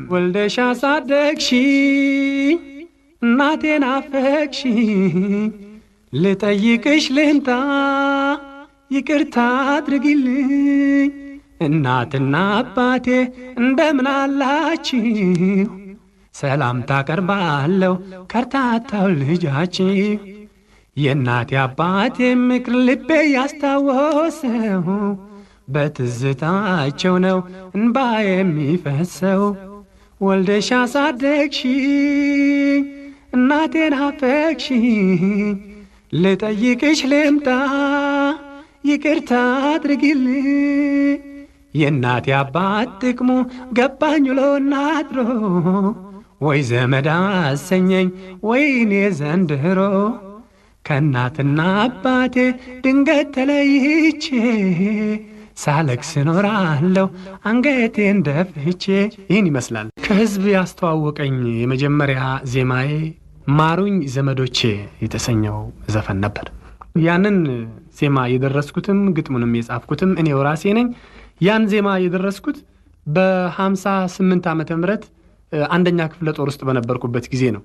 ወልደሽ አሳደግሽኝ እናቴን አፈቅሽኝ ልጠይቅሽ ልምጣ ይቅርታ አድርጊልኝ እናትና አባቴ እንደምን አላችሁ ሰላምታ ቀርባለሁ ከርታታው ልጃችሁ የእናቴ አባቴ ምክር ልቤ ያስታወሰው በትዝታቸው ነው እንባ የሚፈሰው ወልደሽ አሳደግሽኝ እናቴን አፈቅሽኝ ልጠይቅሽ ልምጣ ይቅርታ አድርጊልኝ የእናቴ አባት ጥቅሙ ገባኝ ውሎና አድሮ ወይ ዘመድ አሰኘኝ ወይኔ ዘንድሮ ከእናትና አባቴ ድንገት ተለይቼ ሳለቅስ ኖራለሁ አንገቴን ደፍቼ። ይህን ይመስላል ከህዝብ ያስተዋወቀኝ የመጀመሪያ ዜማዬ ማሩኝ ዘመዶቼ የተሰኘው ዘፈን ነበር። ያንን ዜማ የደረስኩትም ግጥሙንም የጻፍኩትም እኔው ራሴ ነኝ። ያን ዜማ የደረስኩት በ58 ዓመተ ምህረት አንደኛ ክፍለ ጦር ውስጥ በነበርኩበት ጊዜ ነው።